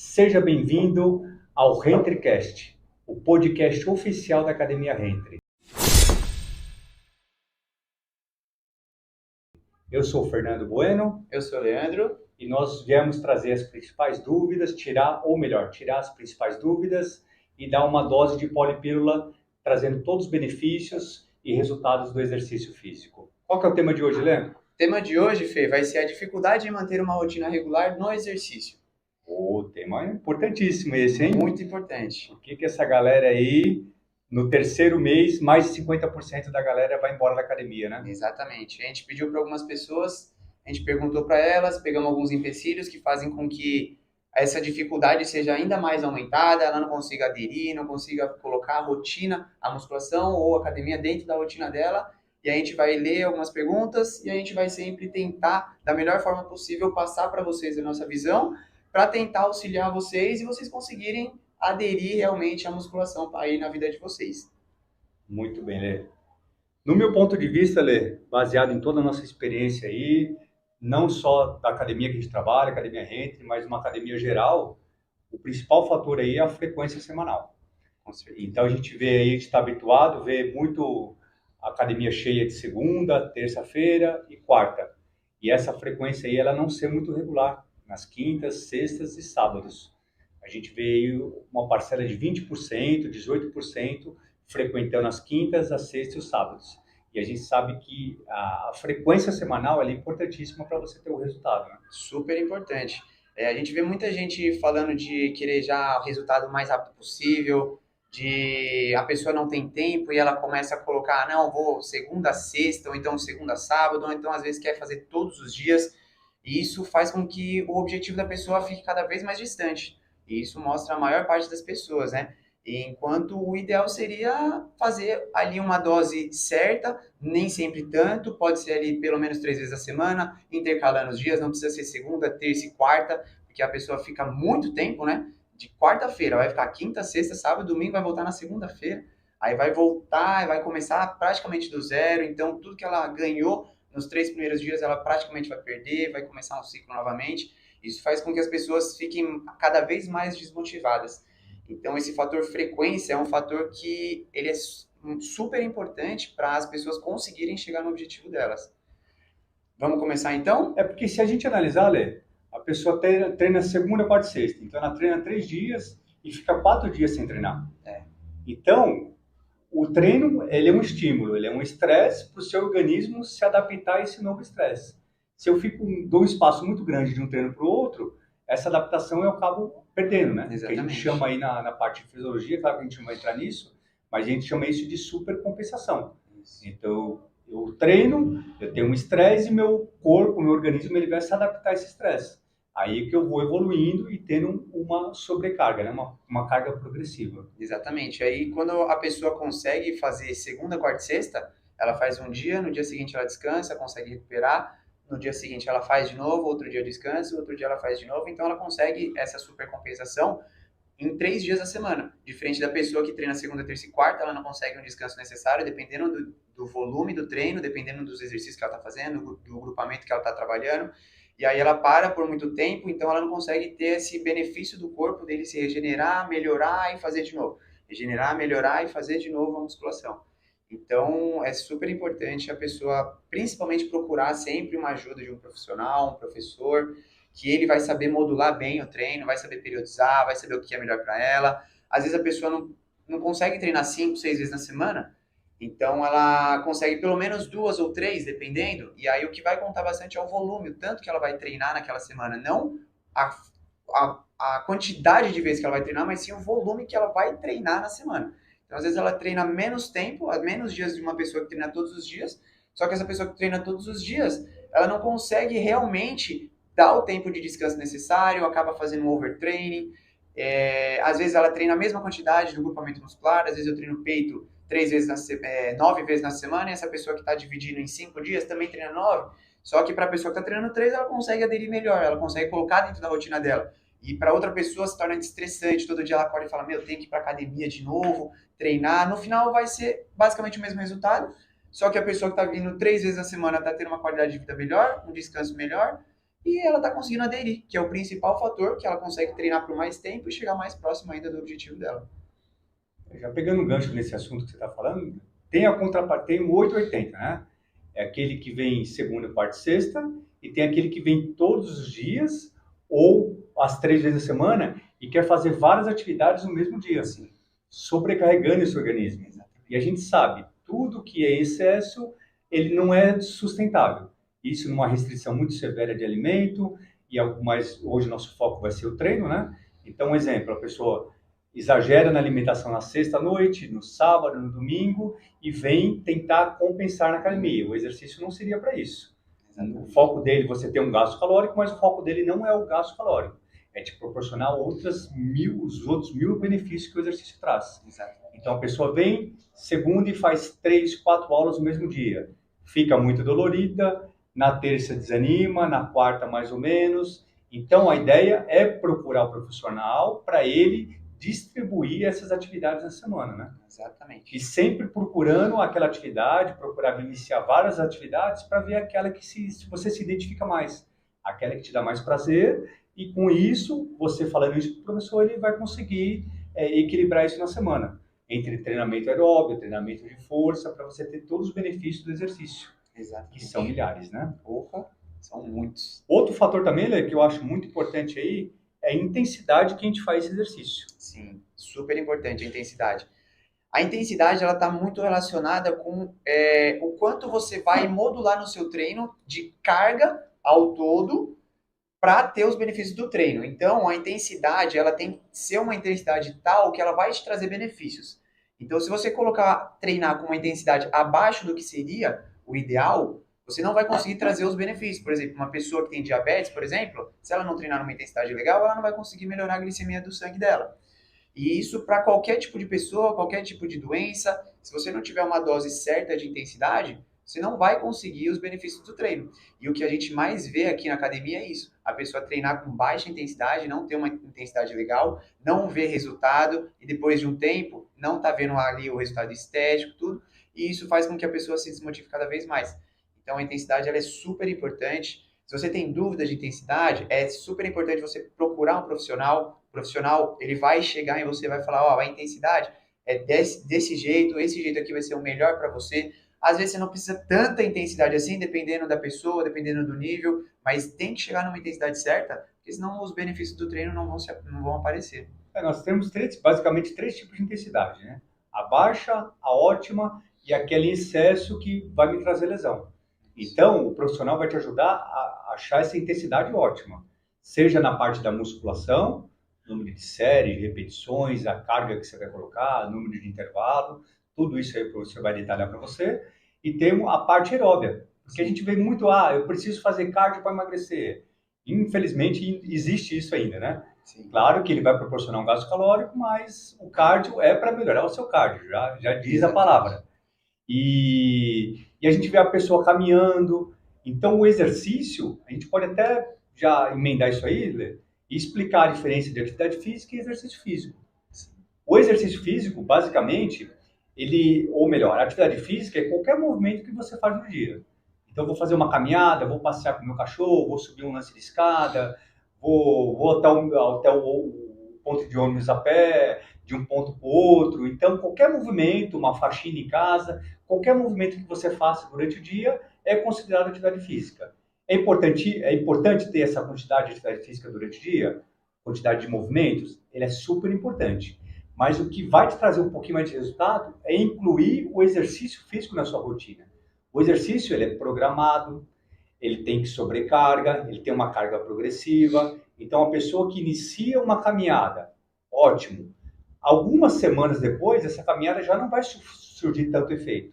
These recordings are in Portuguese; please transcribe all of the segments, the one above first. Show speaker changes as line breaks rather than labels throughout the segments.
Seja bem-vindo ao RentriCast, o podcast oficial da Academia Rentri. Eu sou o Fernando Bueno.
Eu sou o Leandro.
E nós viemos trazer as principais dúvidas, tirar as principais dúvidas e dar uma dose de polipílula, trazendo todos os benefícios e resultados do exercício físico. Qual que é o tema de hoje, Leandro?
O tema de hoje, Fê, vai ser a dificuldade em manter uma rotina regular no exercício.
O tema é importantíssimo esse, hein?
Muito importante.
O que essa galera aí, no terceiro mês, mais de 50% da galera vai embora da academia, né?
Exatamente. A gente pediu para algumas pessoas, a gente perguntou para elas, pegamos alguns empecilhos que fazem com que essa dificuldade seja ainda mais aumentada, ela não consiga aderir, não consiga colocar a rotina, a musculação ou a academia dentro da rotina dela. E a gente vai ler algumas perguntas e a gente vai sempre tentar, da melhor forma possível, passar para vocês a nossa visão, para tentar auxiliar vocês e vocês conseguirem aderir realmente à musculação aí na vida de vocês.
Muito bem, Lê. No meu ponto de vista, Lê, baseado em toda a nossa experiência aí, não só da academia que a gente trabalha, academia Rentri, mas uma academia geral, o principal fator aí é a frequência semanal. Então a gente vê aí, a gente está habituado, vê muito academia cheia de segunda, terça-feira e quarta. E essa frequência aí, ela não ser muito regular, nas quintas, sextas e sábados. A gente vê aí uma parcela de 20%, 18% frequentando as quintas, as sextas e os sábados. E a gente sabe que a frequência semanal é importantíssima para você ter o resultado, né?
Super importante. A gente vê muita gente falando de querer já o resultado o mais rápido possível, de a pessoa não tem tempo e ela começa a colocar, não, vou segunda a sexta, ou então segunda a sábado, ou então às vezes quer fazer todos os dias. E isso faz com que o objetivo da pessoa fique cada vez mais distante. E isso mostra a maior parte das pessoas, né? Enquanto o ideal seria fazer ali uma dose certa, nem sempre tanto, pode ser ali pelo menos 3 vezes a semana, intercalando os dias, não precisa ser segunda, terça e quarta, porque a pessoa fica muito tempo, né? De quarta-feira, vai ficar quinta, sexta, sábado, domingo, vai voltar na segunda-feira, aí vai voltar, vai começar praticamente do zero, então tudo que ela ganhou nos 3 primeiros dias ela praticamente vai perder, vai começar um ciclo novamente. Isso faz com que as pessoas fiquem cada vez mais desmotivadas. Então, esse fator frequência é um fator que ele é super importante para as pessoas conseguirem chegar no objetivo delas. Vamos começar então?
É porque se a gente analisar, Lê, a pessoa treina segunda, quarta e sexta. Então ela treina 3 dias e fica 4 dias sem treinar. Então, o treino ele é um estímulo, ele é um estresse para o seu organismo se adaptar a esse novo estresse. Se eu dou um espaço muito grande de um treino para o outro, essa adaptação eu acabo perdendo, né?
Exatamente.
Que a gente chama aí na parte de fisiologia, claro que a gente não vai entrar nisso, mas a gente chama isso de supercompensação. Então, eu treino, eu tenho um estresse e meu corpo, meu organismo, ele vai se adaptar a esse estresse. Aí que eu vou evoluindo e tendo uma sobrecarga, né? Uma carga progressiva.
Exatamente. Aí quando a pessoa consegue fazer segunda, quarta e sexta, ela faz um dia, no dia seguinte ela descansa, consegue recuperar, no dia seguinte ela faz de novo, outro dia descansa, outro dia ela faz de novo, então ela consegue essa supercompensação em 3 dias da semana. Diferente da pessoa que treina segunda, terça e quarta, ela não consegue um descanso necessário, dependendo do volume do treino, dependendo dos exercícios que ela está fazendo, do grupamento que ela está trabalhando. E aí ela para por muito tempo, então ela não consegue ter esse benefício do corpo dele se regenerar, melhorar e fazer de novo. Regenerar, melhorar e fazer de novo a musculação. Então, é super importante a pessoa, principalmente, procurar sempre uma ajuda de um profissional, um professor, que ele vai saber modular bem o treino, vai saber periodizar, vai saber o que é melhor para ela. Às vezes a pessoa não consegue treinar 5, 6 vezes na semana, então ela consegue pelo menos 2 ou 3, dependendo, e aí o que vai contar bastante é o volume, o tanto que ela vai treinar naquela semana, não a, a quantidade de vezes que ela vai treinar, mas sim o volume que ela vai treinar na semana. Então, às vezes ela treina menos tempo, menos dias de uma pessoa que treina todos os dias, só que essa pessoa que treina todos os dias, ela não consegue realmente dar o tempo de descanso necessário, acaba fazendo um overtraining. Às vezes ela treina a mesma quantidade do grupamento muscular, às vezes eu treino peito 9 vezes na semana, e essa pessoa que está dividindo em 5 dias também treina 9. Só que para a pessoa que está treinando 3, ela consegue aderir melhor, ela consegue colocar dentro da rotina dela. E para outra pessoa se torna estressante, todo dia ela acorda e fala, meu, tenho que ir para academia de novo, treinar. No final vai ser basicamente o mesmo resultado, só que a pessoa que está vindo 3 vezes na semana está tendo uma qualidade de vida melhor, um descanso melhor, e ela está conseguindo aderir, que é o principal fator, que ela consegue treinar por mais tempo e chegar mais próximo ainda do objetivo dela.
Já pegando um gancho nesse assunto que você está falando, tem a contraparte, tem o 880, né? É aquele que vem segunda, quarta e sexta, e tem aquele que vem todos os dias, ou as 3 vezes a semana, e quer fazer várias atividades no mesmo dia,
Assim,
sobrecarregando esse organismo. E a gente sabe, tudo que é excesso, ele não é sustentável. Isso numa restrição muito severa de alimento, e mais hoje nosso foco vai ser o treino, né? Então, um exemplo, a pessoa exagera na alimentação na sexta-noite, no sábado, no domingo, e vem tentar compensar na academia. O exercício não seria para isso. O foco dele, você tem um gasto calórico, mas o foco dele não é o gasto calórico. É te proporcionar os outros 1.000 benefícios que o exercício traz. Então a pessoa vem segunda e faz 3, 4 aulas no mesmo dia. Fica muito dolorida, na terça desanima, na quarta mais ou menos. Então a ideia é procurar o profissional para ele distribuir essas atividades na semana, né?
Exatamente.
E sempre procurando aquela atividade, procurar iniciar várias atividades para ver aquela que você se identifica mais, aquela que te dá mais prazer, e com isso, você falando isso para o professor, ele vai conseguir equilibrar isso na semana, entre treinamento aeróbio, treinamento de força, para você ter todos os benefícios do exercício,
Exatamente.
que são milhares, né?
Opa, são muitos.
Outro fator também, Lê, que eu acho muito importante aí, é a intensidade que a gente faz esse exercício.
Sim, super importante a intensidade. A intensidade ela está muito relacionada com o quanto você vai modular no seu treino de carga ao todo para ter os benefícios do treino. Então, a intensidade ela tem que ser uma intensidade tal que ela vai te trazer benefícios. Então, se você colocar treinar com uma intensidade abaixo do que seria o ideal, você não vai conseguir trazer os benefícios. Por exemplo, uma pessoa que tem diabetes, por exemplo, se ela não treinar numa intensidade legal, ela não vai conseguir melhorar a glicemia do sangue dela. E isso para qualquer tipo de pessoa, qualquer tipo de doença. Se você não tiver uma dose certa de intensidade, você não vai conseguir os benefícios do treino. E o que a gente mais vê aqui na academia é isso. A pessoa treinar com baixa intensidade, não ter uma intensidade legal, não ver resultado e depois de um tempo não tá vendo ali o resultado estético, tudo. E isso faz com que a pessoa se desmotive cada vez mais. Então a intensidade ela é super importante. Se você tem dúvidas de intensidade, é super importante você procurar um profissional. O profissional, ele vai chegar e você vai falar, ó, a intensidade é desse jeito, esse jeito aqui vai ser o melhor para você. Às vezes você não precisa tanta intensidade assim, dependendo da pessoa, dependendo do nível, mas tem que chegar numa intensidade certa, porque senão os benefícios do treino não vão aparecer.
Nós temos basicamente três tipos de intensidade, né? A baixa, a ótima e aquele em excesso que vai me trazer lesão. Então, o profissional vai te ajudar a achar essa intensidade ótima, seja na parte da musculação, número de séries, repetições, a carga que você vai colocar, número de intervalo, tudo isso aí o professor vai detalhar para você. E tem a parte aeróbia, porque a gente vê muito, eu preciso fazer cardio para emagrecer. Infelizmente, existe isso ainda, né?
Sim.
Claro que ele vai proporcionar um gasto calórico, mas o cardio é para melhorar o seu cardio, já diz a palavra. E a gente vê a pessoa caminhando. Então, o exercício, a gente pode até já emendar isso aí, Lê, e explicar a diferença de atividade física e exercício físico. O exercício físico, basicamente, ou melhor, a atividade física é qualquer movimento que você faz no dia. Então, vou fazer uma caminhada, vou passear com o meu cachorro, vou subir um lance de escada, vou até o ponto de ônibus a pé, de um ponto para o outro. Então, qualquer movimento, uma faxina em casa, qualquer movimento que você faça durante o dia é considerado atividade física. É importante ter essa quantidade de atividade física durante o dia? Quantidade de movimentos? Ele é super importante. Mas o que vai te trazer um pouquinho mais de resultado é incluir o exercício físico na sua rotina. O exercício ele é programado, ele tem que sobrecarga, ele tem uma carga progressiva. Então, a pessoa que inicia uma caminhada, ótimo. Algumas semanas depois, essa caminhada já não vai surgir tanto efeito.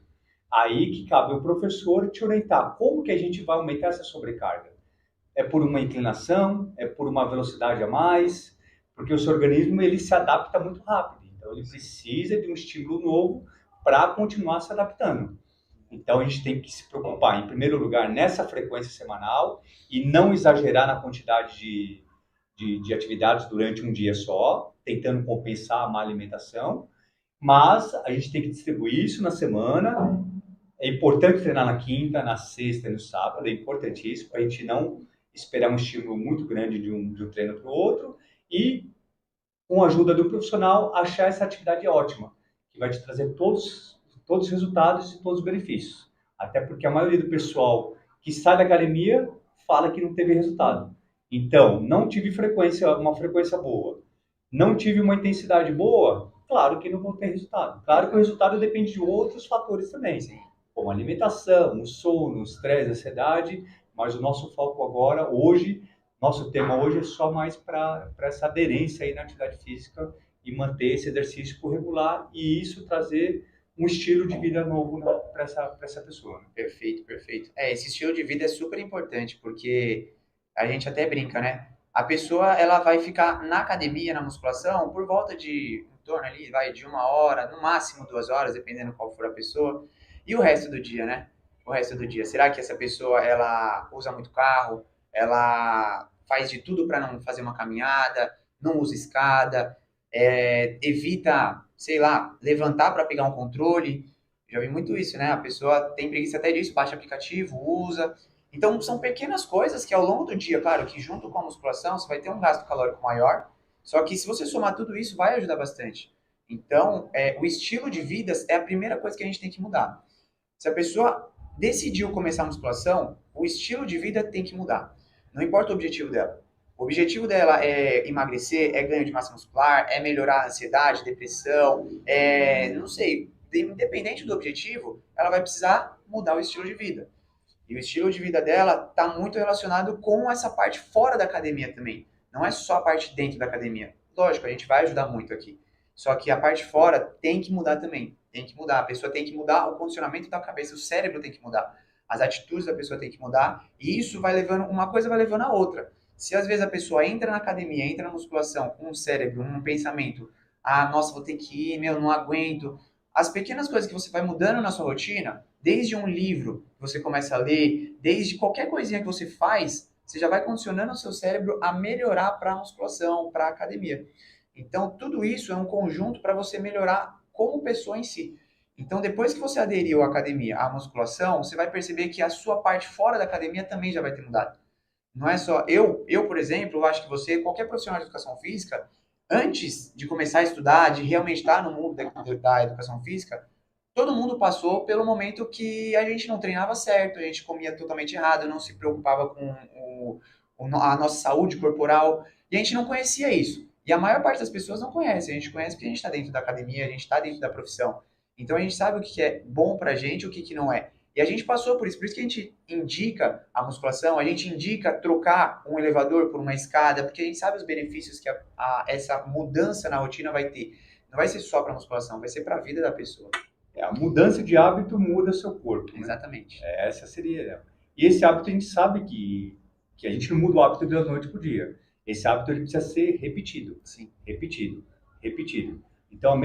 Aí que cabe o professor te orientar como que a gente vai aumentar essa sobrecarga. É por uma inclinação, é por uma velocidade a mais, porque o seu organismo ele se adapta muito rápido. Então, ele precisa de um estímulo novo para continuar se adaptando. Então, a gente tem que se preocupar, em primeiro lugar, nessa frequência semanal e não exagerar na quantidade de atividades durante um dia só, tentando compensar a má alimentação, mas a gente tem que distribuir isso na semana. É importante treinar na quinta, na sexta e no sábado, é importantíssimo para a gente não esperar um estímulo muito grande de um treino para o outro e, com a ajuda do profissional, achar essa atividade ótima, que vai te trazer todos os resultados e todos os benefícios. Até porque a maioria do pessoal que sai da academia fala que não teve resultado. Então, não tive uma frequência boa, não tive uma intensidade boa, claro que não vou ter resultado. Claro que o resultado depende de outros fatores também, como alimentação, o sono, o estresse, a ansiedade, mas o nosso foco agora, hoje, nosso tema hoje é só mais para essa aderência aí na atividade física e manter esse exercício regular e isso trazer um estilo de vida novo, né, para essa pessoa.
Perfeito, perfeito. Esse estilo de vida é super importante, porque a gente até brinca, né? A pessoa, ela vai ficar na academia, na musculação, por volta de, em torno ali, vai, de 1 hora, no máximo 2 horas, dependendo qual for a pessoa. E o resto do dia, né? O resto do dia. Será que essa pessoa, ela usa muito carro? Ela faz de tudo para não fazer uma caminhada? Não usa escada? Evita, sei lá, levantar para pegar um controle? Já vi muito isso, né? A pessoa tem preguiça até disso, baixa aplicativo, usa. Então, são pequenas coisas que ao longo do dia, claro, que junto com a musculação, você vai ter um gasto calórico maior, só que se você somar tudo isso, vai ajudar bastante. Então, o estilo de vida é a primeira coisa que a gente tem que mudar. Se a pessoa decidiu começar a musculação, o estilo de vida tem que mudar. Não importa o objetivo dela. O objetivo dela é emagrecer, é ganho de massa muscular, é melhorar a ansiedade, depressão, não sei, independente do objetivo, ela vai precisar mudar o estilo de vida. E o estilo de vida dela está muito relacionado com essa parte fora da academia também. Não é só a parte dentro da academia. Lógico, a gente vai ajudar muito aqui. Só que a parte fora tem que mudar também. Tem que mudar. A pessoa tem que mudar o condicionamento da cabeça. O cérebro tem que mudar. As atitudes da pessoa tem que mudar. E isso vai levando, uma coisa vai levando a outra. Se às vezes a pessoa entra na academia, entra na musculação com um cérebro, um pensamento, nossa, vou ter que ir, não aguento. As pequenas coisas que você vai mudando na sua rotina, desde um livro que você começa a ler, desde qualquer coisinha que você faz, você já vai condicionando o seu cérebro a melhorar para a musculação, para a academia. Então, tudo isso é um conjunto para você melhorar como pessoa em si. Então, depois que você aderiu à academia, à musculação, você vai perceber que a sua parte fora da academia também já vai ter mudado. Não é só por exemplo, eu acho que você, qualquer profissional de educação física, antes de começar a estudar, de realmente estar no mundo da educação física, todo mundo passou pelo momento que a gente não treinava certo, a gente comia totalmente errado, não se preocupava com a nossa saúde corporal, e a gente não conhecia isso. E a maior parte das pessoas não conhece, a gente conhece porque a gente está dentro da academia, a gente está dentro da profissão. Então a gente sabe o que é bom pra gente e o que não é. E a gente passou por isso que a gente indica a musculação, a gente indica trocar um elevador por uma escada, porque a gente sabe os benefícios que essa mudança na rotina vai ter. Não vai ser só para musculação, vai ser para a vida da pessoa.
A mudança de hábito muda seu corpo. Né?
Exatamente.
Essa seria. E esse hábito a gente sabe que a gente não muda o hábito da noite para o dia. Esse hábito ele precisa ser repetido.
Sim.
Repetido. Então, a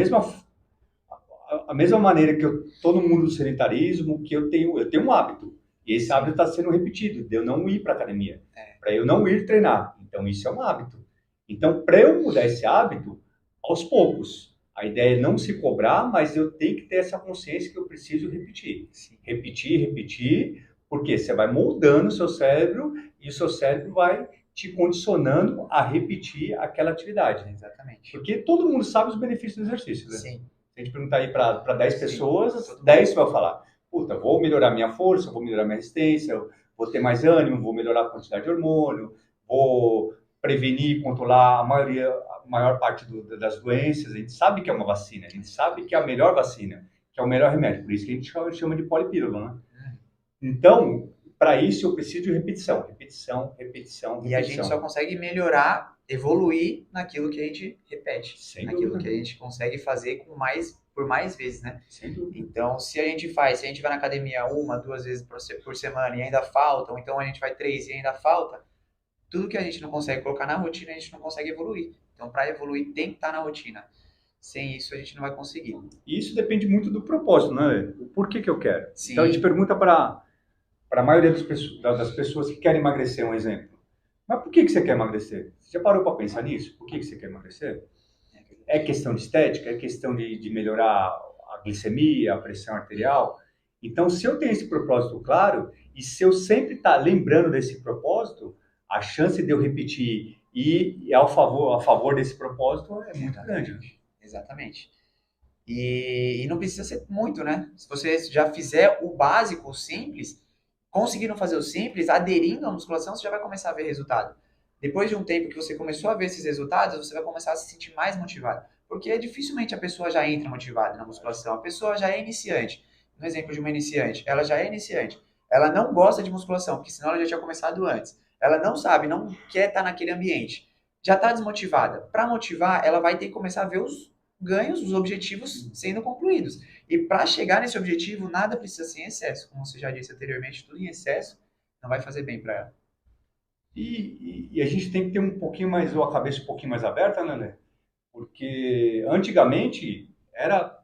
mesma maneira que eu estou no mundo do sedentarismo, que eu tenho um hábito. E esse hábito está sendo repetido, de eu não ir para a academia, para eu não ir treinar. Então, isso é um hábito. Então, para eu mudar esse hábito, aos poucos. A ideia é não se cobrar, mas eu tenho que ter essa consciência que eu preciso repetir.
Sim.
Repetir, porque você vai moldando o seu cérebro e o seu cérebro vai te condicionando a repetir aquela atividade.
Exatamente.
Porque todo mundo sabe os benefícios do exercício. Né?
Sim.
Se a gente perguntar aí para 10 pessoas, 10 vão falar, puta, vou melhorar minha força, vou melhorar minha resistência, vou ter mais ânimo, vou melhorar a quantidade de hormônio, vou prevenir e controlar a maior parte das doenças. A gente sabe que é uma vacina, a gente sabe que é a melhor vacina, que é o melhor remédio. Por isso que a gente chama de polipílula, né? Então, para isso eu preciso de repetição.
E a gente só consegue melhorar, evoluir naquilo que a gente repete.
Sem
naquilo
dúvida.
Que a gente consegue fazer por mais vezes, né?
Sem dúvida.
Então, se a gente vai na academia 1, 2 vezes por semana e ainda falta, ou então a gente vai 3 e ainda falta, tudo que a gente não consegue colocar na rotina, a gente não consegue evoluir. Então, para evoluir, tem que estar na rotina. Sem isso, a gente não vai conseguir.
E isso depende muito do propósito, né? O porquê que eu quero.
Sim.
Então, a gente pergunta para a maioria das pessoas que querem emagrecer, um exemplo. Mas por que você quer emagrecer? Você já parou para pensar nisso? Por que você quer emagrecer? É questão de estética? É questão de melhorar a glicemia, a pressão arterial? Então, se eu tenho esse propósito claro, e se eu sempre estar lembrando desse propósito, a chance de eu repetir e a favor desse propósito é muito grande.
Exatamente. E não precisa ser muito, né? Se você já fizer o básico, o simples, conseguindo fazer o simples, aderindo à musculação, você já vai começar a ver resultado. Depois de um tempo que você começou a ver esses resultados, você vai começar a se sentir mais motivado. Porque dificilmente a pessoa já entra motivada na musculação. A pessoa já é iniciante. No exemplo de uma iniciante, ela já é iniciante. Ela não gosta de musculação, porque senão ela já tinha começado antes. Ela não sabe, não quer estar naquele ambiente. Já está desmotivada. Para motivar, ela vai ter que começar a ver os ganhos, os objetivos sendo concluídos. E para chegar nesse objetivo, nada precisa ser em excesso. Como você já disse anteriormente, tudo em excesso não vai fazer bem para ela.
E a gente tem que ter um pouquinho mais, a cabeça um pouquinho mais aberta, né? Porque antigamente era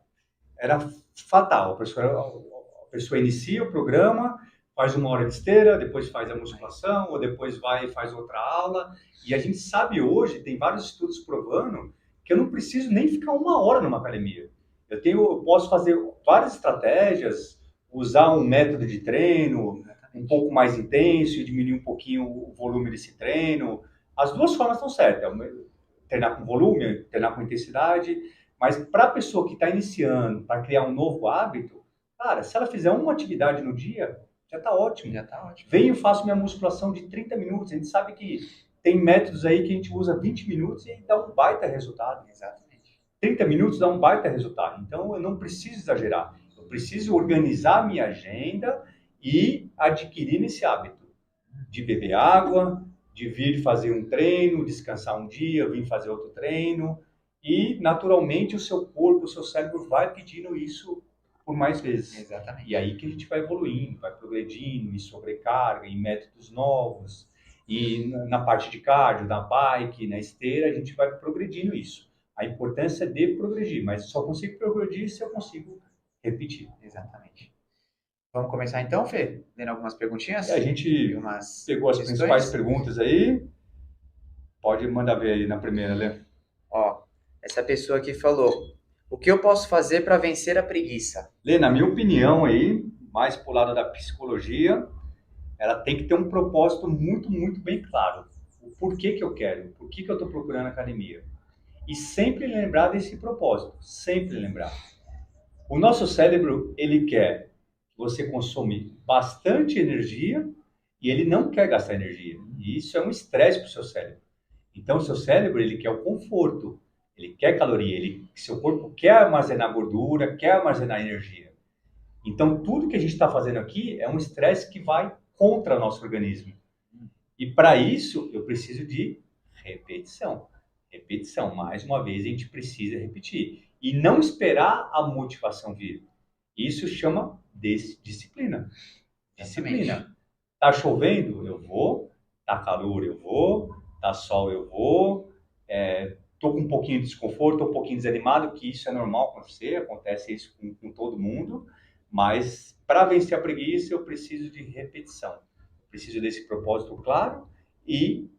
fatal. A pessoa inicia o programa, faz uma hora de esteira, depois faz a musculação, ou depois vai e faz outra aula. E a gente sabe hoje, tem vários estudos provando, que eu não preciso nem ficar uma hora numa academia. Eu posso fazer várias estratégias, usar um método de treino um pouco mais intenso e diminuir um pouquinho o volume desse treino. As duas formas estão certas. Treinar com volume, treinar com intensidade. Mas para a pessoa que está iniciando, para criar um novo hábito, cara, se ela fizer uma atividade no dia, já está ótimo.
Já tá ótimo.
Venho e faço minha musculação de 30 minutos. A gente sabe que tem métodos aí que a gente usa 20 minutos e dá um baita resultado.
Exatamente.
30 minutos dá um baita resultado. Então, eu não preciso exagerar. Eu preciso organizar a minha agenda e adquirir esse hábito de beber água, de vir fazer um treino, descansar um dia, vir fazer outro treino. E, naturalmente, o seu corpo, o seu cérebro vai pedindo isso por mais vezes.
Exatamente.
E aí que a gente vai evoluindo, vai progredindo em sobrecarga, em métodos novos. E na parte de cardio, na bike, na esteira, a gente vai progredindo isso. A importância de progredir, mas só consigo progredir se eu consigo repetir.
Exatamente. Vamos começar então, Fê? Lendo algumas perguntinhas?
A gente pegou as principais perguntas aí. Pode mandar ver aí na primeira, Lê.
Ó, essa pessoa aqui falou: o que eu posso fazer para vencer a preguiça?
Lê, na minha opinião aí, mais pro lado da psicologia, ela tem que ter um propósito muito, muito bem claro. O porquê que eu quero, por que eu estou procurando academia. E sempre lembrar desse propósito, sempre lembrar. O nosso cérebro, ele quer que você consome bastante energia e ele não quer gastar energia. E isso é um estresse para o seu cérebro. Então, o seu cérebro, ele quer o conforto, ele quer caloria, seu corpo quer armazenar gordura, quer armazenar energia. Então, tudo que a gente está fazendo aqui é um estresse que vai contra o nosso organismo. E para isso, eu preciso de repetição. Repetição. Mais uma vez, a gente precisa repetir. E não esperar a motivação vir. Isso chama disciplina. Disciplina. Tá chovendo? Eu vou. Tá calor? Eu vou. Tá sol? Eu vou. Tô com um pouquinho de desconforto, tô um pouquinho desanimado, que isso é normal com você, acontece isso com todo mundo. Mas para vencer a preguiça, eu preciso de repetição. Eu preciso desse propósito claro e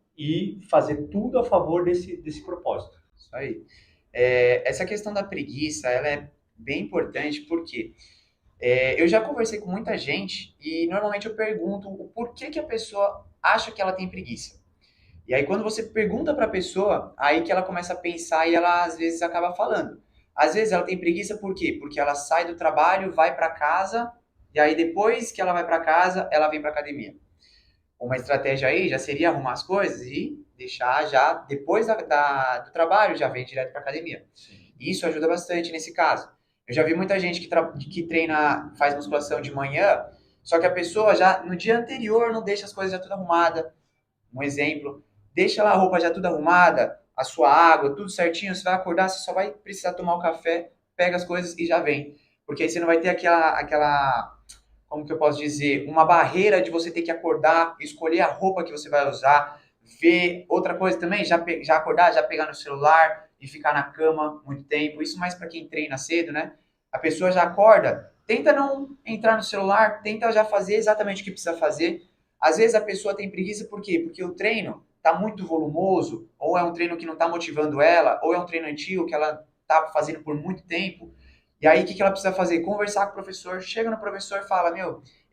fazer tudo a favor desse propósito.
Isso aí. Essa questão da preguiça, ela é bem importante porque eu já conversei com muita gente e normalmente eu pergunto o porquê que a pessoa acha que ela tem preguiça. E aí quando você pergunta para a pessoa, aí que ela começa a pensar e ela às vezes acaba falando. Às vezes ela tem preguiça por quê? Porque ela sai do trabalho, vai para casa e aí depois que ela vai para casa, ela vem para academia. Uma estratégia aí já seria arrumar as coisas e deixar já, depois do trabalho, já vem direto para academia.
Sim.
Isso ajuda bastante nesse caso. Eu já vi muita gente que treina, faz musculação de manhã, só que a pessoa já, no dia anterior, não deixa as coisas já tudo arrumada. Um exemplo, deixa lá a roupa já tudo arrumada, a sua água, tudo certinho, você vai acordar, você só vai precisar tomar o café, pega as coisas e já vem. Porque aí você não vai ter aquela como que eu posso dizer, uma barreira de você ter que acordar, escolher a roupa que você vai usar, ver outra coisa também, já acordar, já pegar no celular e ficar na cama muito tempo. Isso mais para quem treina cedo, né? A pessoa já acorda, tenta não entrar no celular, tenta já fazer exatamente o que precisa fazer. Às vezes a pessoa tem preguiça por quê? Porque o treino está muito volumoso, ou é um treino que não está motivando ela, ou é um treino antigo que ela está fazendo por muito tempo. E aí, o que ela precisa fazer? Conversar com o professor, chega no professor e fala,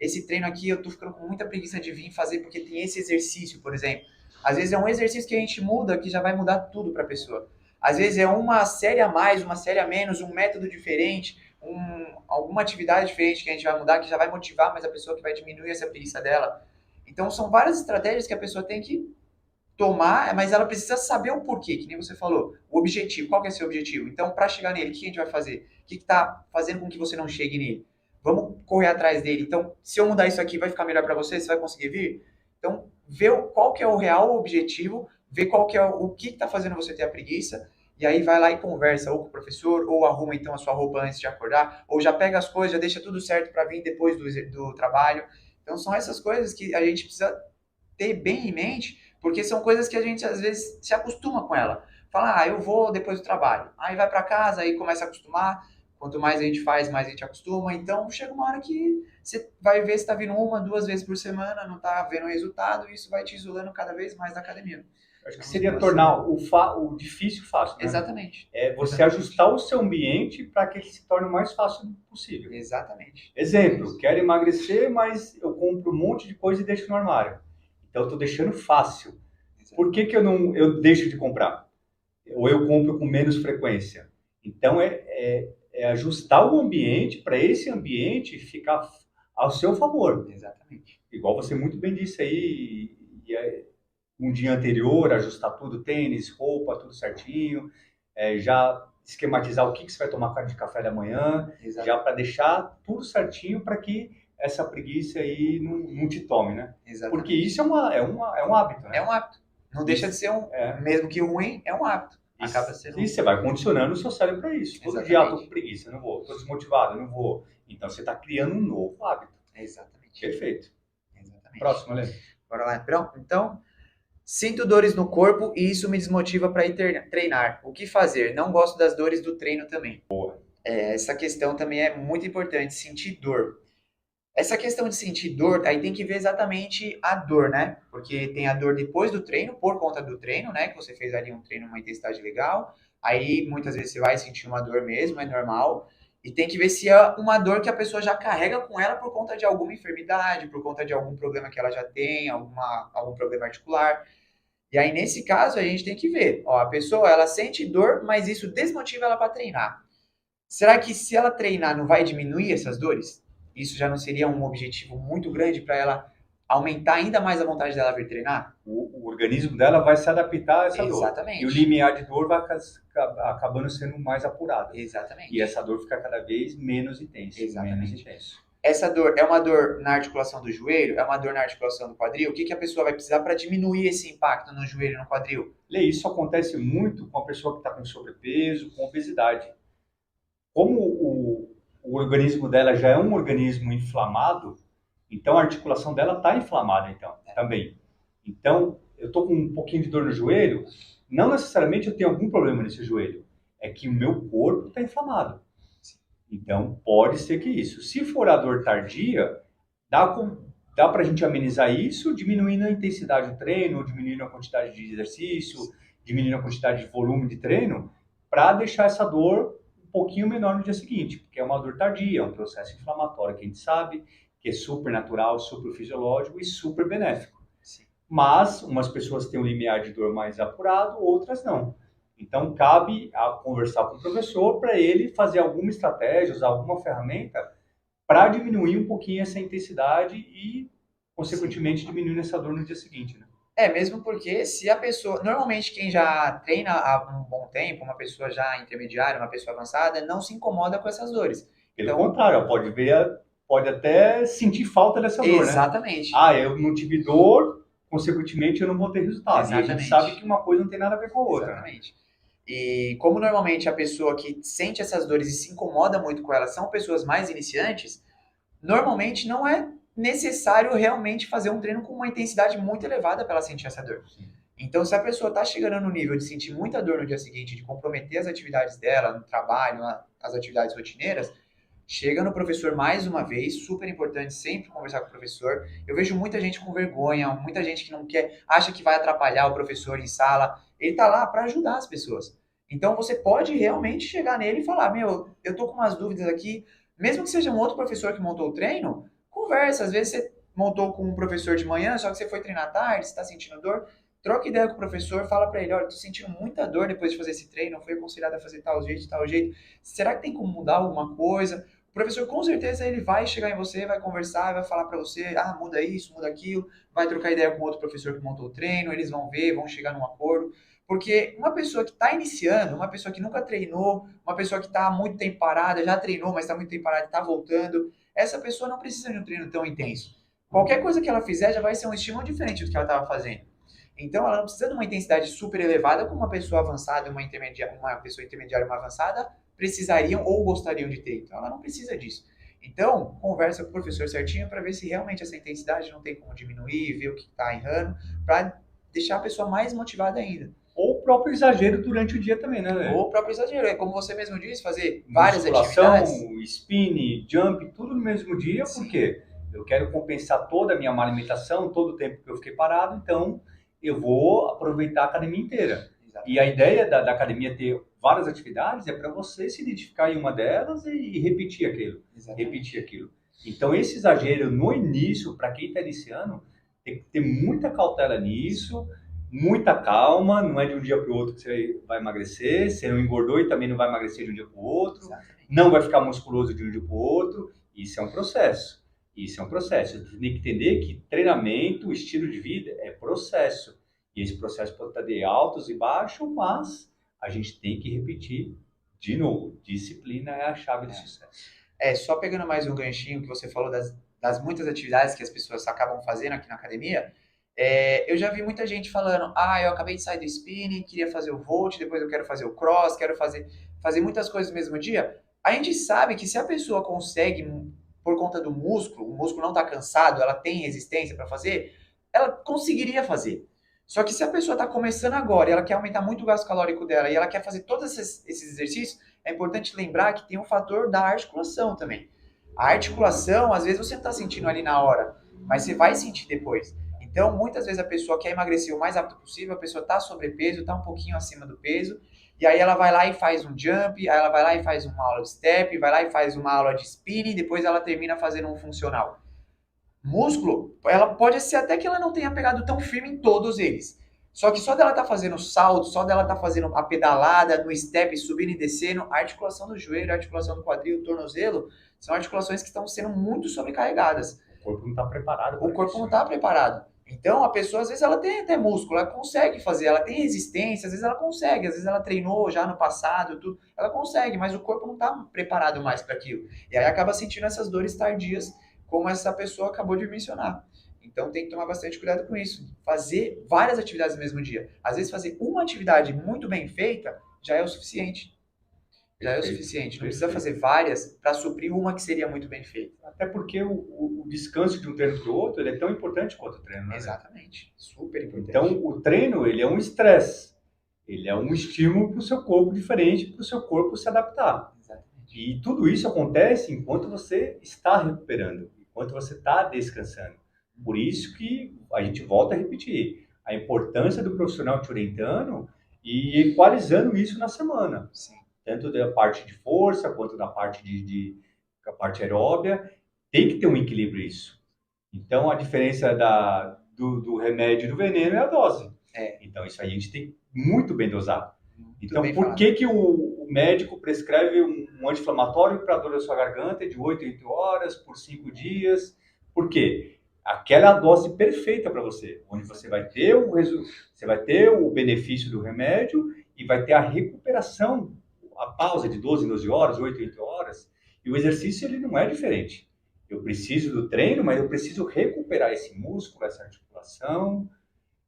esse treino aqui eu tô ficando com muita preguiça de vir fazer porque tem esse exercício, por exemplo. Às vezes é um exercício que a gente muda que já vai mudar tudo para a pessoa. Às vezes é uma série a mais, uma série a menos, um método diferente, alguma atividade diferente que a gente vai mudar que já vai motivar mais a pessoa, que vai diminuir essa preguiça dela. Então são várias estratégias que a pessoa tem que tomar, mas ela precisa saber o porquê, que nem você falou. O objetivo, qual que é o seu objetivo? Então, para chegar nele, o que a gente vai fazer? O que está fazendo com que você não chegue nele? Vamos correr atrás dele. Então, se eu mudar isso aqui, vai ficar melhor para você? Você vai conseguir vir? Então, ver qual que é o real objetivo, ver qual que é o que está fazendo você ter a preguiça, e aí vai lá e conversa ou com o professor, ou arruma então a sua roupa antes de acordar, ou já pega as coisas, já deixa tudo certo para vir depois do trabalho. Então, são essas coisas que a gente precisa ter bem em mente, porque são coisas que a gente às vezes se acostuma com ela. Fala, eu vou depois do trabalho. Aí vai para casa, aí começa a acostumar. Quanto mais a gente faz, mais a gente acostuma. Então chega uma hora que você vai ver se está vindo uma, duas vezes por semana, não está vendo resultado, e isso vai te isolando cada vez mais da academia.
Acho que seria tornar o difícil fácil, né?
Exatamente.
É você ajustar o seu ambiente para que ele se torne o mais fácil possível.
Exatamente.
Exemplo, quero emagrecer, mas eu compro um monte de coisa e deixo no armário. Então, eu estou deixando fácil. Por que eu deixo de comprar? Ou eu compro com menos frequência? Então, é ajustar o ambiente para esse ambiente ficar ao seu favor.
Exatamente.
Igual você muito bem disse aí, um dia anterior, ajustar tudo, tênis, roupa, tudo certinho, já esquematizar o que você vai tomar de café da manhã,
Exatamente.
já para deixar tudo certinho para que essa preguiça aí não te tome, né?
Exatamente.
Porque isso é um hábito, né?
É um hábito. Não deixa de ser mesmo que ruim, é um hábito. Acaba sendo.
E você vai condicionando o seu cérebro para isso. Todo dia, estou com preguiça, não vou. Estou desmotivado, não vou. Então, você está criando um novo hábito.
Exatamente.
Perfeito.
Exatamente.
Próximo, Lê.
Bora lá, então. Sinto dores no corpo e isso me desmotiva para ir treinar. O que fazer? Não gosto das dores do treino também.
Boa.
Essa questão também é muito importante, sentir dor. Essa questão de sentir dor, aí tem que ver exatamente a dor, né? Porque tem a dor depois do treino, por conta do treino, né? Que você fez ali um treino, uma intensidade legal. Aí muitas vezes você vai sentir uma dor mesmo, é normal. E tem que ver se é uma dor que a pessoa já carrega com ela por conta de alguma enfermidade, por conta de algum problema que ela já tem, algum problema articular. E aí, nesse caso, a gente tem que ver. A pessoa, ela sente dor, mas isso desmotiva ela para treinar. Será que se ela treinar não vai diminuir essas dores? Isso já não seria um objetivo muito grande para ela aumentar ainda mais a vontade dela vir treinar?
O organismo dela vai se adaptar a essa dor.
Exatamente.
E o limiar de dor vai acabando sendo mais apurado.
Exatamente.
E essa dor fica cada vez menos intensa.
Exatamente.
Menos intenso.
Essa dor é uma dor na articulação do joelho? É uma dor na articulação do quadril? O que a pessoa vai precisar para diminuir esse impacto no joelho e no quadril?
Isso acontece muito com a pessoa que está com sobrepeso, com obesidade. Como o organismo dela já é um organismo inflamado, então a articulação dela está inflamada também. Então, eu estou com um pouquinho de dor no joelho, não necessariamente eu tenho algum problema nesse joelho, é que o meu corpo está inflamado. Então, pode ser que isso. Se for a dor tardia, dá para a gente amenizar isso diminuindo a intensidade do treino, diminuindo a quantidade de exercício, diminuindo a quantidade de volume de treino, para deixar essa dor um pouquinho menor no dia seguinte, porque é uma dor tardia, é um processo inflamatório que a gente sabe, que é super natural, super fisiológico e super benéfico.
Sim.
Mas umas pessoas têm um limiar de dor mais apurado, outras não. Então, cabe a conversar com o professor para ele fazer alguma estratégia, usar alguma ferramenta para diminuir um pouquinho essa intensidade e, consequentemente, diminuir essa dor no dia seguinte, né?
Mesmo porque se a pessoa... Normalmente, quem já treina há um bom tempo, uma pessoa já intermediária, uma pessoa avançada, não se incomoda com essas dores.
Pelo contrário, pode até sentir falta dessa dor,
exatamente.
Né? Eu não tive dor, consequentemente eu não vou ter resultado.
Exatamente.
E a gente sabe que uma coisa não tem nada a ver com a outra.
Exatamente. Né? E como normalmente a pessoa que sente essas dores e se incomoda muito com elas são pessoas mais iniciantes, normalmente não é necessário realmente fazer um treino com uma intensidade muito elevada para ela sentir essa dor. Sim. Então, se a pessoa está chegando no nível de sentir muita dor no dia seguinte, de comprometer as atividades dela, no trabalho, as atividades rotineiras, chega no professor mais uma vez, super importante sempre conversar com o professor. Eu vejo muita gente com vergonha, muita gente que não quer, acha que vai atrapalhar o professor em sala. Ele está lá para ajudar as pessoas. Então, você pode realmente chegar nele e falar, eu tô com umas dúvidas aqui, mesmo que seja um outro professor que montou o treino, conversa. Às vezes você montou com um professor de manhã, só que você foi treinar à tarde, você está sentindo dor. troca ideia com o professor, fala para ele, olha, tô sentindo muita dor depois de fazer esse treino, fui aconselhado a fazer tal jeito, tal jeito. Será que tem como mudar alguma coisa? O professor, com certeza, ele vai chegar em você, vai conversar, vai falar para você, muda isso, muda aquilo, vai trocar ideia com outro professor que montou o treino, eles vão ver, vão chegar num acordo. Porque uma pessoa que está iniciando, uma pessoa que nunca treinou, uma pessoa que está há muito tempo parada, já treinou, mas está muito tempo parada e está voltando, essa pessoa não precisa de um treino tão intenso. Qualquer coisa que ela fizer já vai ser um estímulo diferente do que ela estava fazendo. Então, ela não precisa de uma intensidade super elevada como uma pessoa avançada, uma pessoa intermediária e uma avançada precisariam ou gostariam de ter. Então, ela não precisa disso. Então, conversa com o professor certinho para ver se realmente essa intensidade não tem como diminuir, ver o que está errando, para deixar a pessoa mais motivada ainda.
Ou o próprio exagero durante o dia também, né?
Ou o próprio exagero. É como você mesmo disse, fazer várias
Musculação,
atividades.
spin, jump, tudo no mesmo dia, porque eu quero compensar toda a minha má alimentação, todo o tempo que eu fiquei parado, então eu vou aproveitar a academia inteira. Exatamente. E a ideia da academia ter várias atividades é para você se identificar em uma delas e repetir aquilo. Exatamente. Repetir aquilo. Então, esse exagero no início, para quem está iniciando, tem que ter muita cautela nisso, muita calma, não é de um dia para o outro que você vai emagrecer, você não engordou e também não vai emagrecer de um dia para o outro, exatamente, não vai ficar musculoso de um dia para o outro, isso é um processo. Isso é um processo. Você tem que entender que treinamento, estilo de vida é processo. E esse processo pode estar de altos e baixos, mas a gente tem que repetir de novo. Disciplina é a chave do sucesso.
Só pegando mais um ganchinho que você falou das muitas atividades que as pessoas acabam fazendo aqui na academia, eu já vi muita gente falando, eu acabei de sair do spinning, queria fazer o volt, depois eu quero fazer o cross, quero fazer muitas coisas no mesmo dia. A gente sabe que se a pessoa consegue, por conta do músculo, o músculo não está cansado, ela tem resistência para fazer, ela conseguiria fazer. Só que se a pessoa está começando agora e ela quer aumentar muito o gasto calórico dela e ela quer fazer todos esses exercícios, é importante lembrar que tem um fator da articulação também. A articulação, às vezes você não está sentindo ali na hora, mas você vai sentir depois. Então, muitas vezes a pessoa quer emagrecer o mais rápido possível, a pessoa está sobrepeso, está um pouquinho acima do peso, e aí ela vai lá e faz um jump, aí ela vai lá e faz uma aula de step, vai lá e faz uma aula de spinning, depois ela termina fazendo um funcional. Músculo, ela pode ser até que ela não tenha pegado tão firme em todos eles. Só que só dela tá fazendo salto, só dela tá fazendo a pedalada no step, subindo e descendo, a articulação do joelho, a articulação do quadril, do tornozelo, são articulações que estão sendo muito sobrecarregadas.
O corpo não está preparado.
O corpo não está preparado. Então, a pessoa, às vezes, ela tem até músculo, ela consegue fazer, ela tem resistência, às vezes ela consegue, às vezes ela treinou já no passado, tudo, ela consegue, mas o corpo não está preparado mais para aquilo. E aí acaba sentindo essas dores tardias, como essa pessoa acabou de mencionar. Então, tem que tomar bastante cuidado com isso. Fazer várias atividades no mesmo dia. Às vezes, fazer uma atividade muito bem feita já é o suficiente. Já é o suficiente. Não precisa fazer várias para suprir uma que seria muito bem feita.
Até porque o descanso de um treino para o outro ele é tão importante quanto o treino, né?
Exatamente. Super importante.
Então, o treino ele é um estresse. Ele é um estímulo para o seu corpo diferente, para o seu corpo se adaptar. Exatamente. E tudo isso acontece enquanto você está recuperando, enquanto você está descansando. Por isso que a gente volta a repetir a importância do profissional te orientando e equalizando isso na semana. Sim. Tanto da parte de força, quanto da parte da parte aeróbia, tem que ter um equilíbrio isso. Então, a diferença do remédio e do veneno é a dose. Então, isso aí a gente tem muito bem dosado. Então, por que o médico prescreve um anti-inflamatório para a dor da sua garganta de 8 a 8 horas, por 5 dias? Por quê? Aquela é a dose perfeita para você, onde você vai ter o benefício do remédio e vai ter a recuperação, a pausa de 12 em 12 horas, 8 em 8 horas, e o exercício ele não é diferente. Eu preciso do treino, mas eu preciso recuperar esse músculo, essa articulação,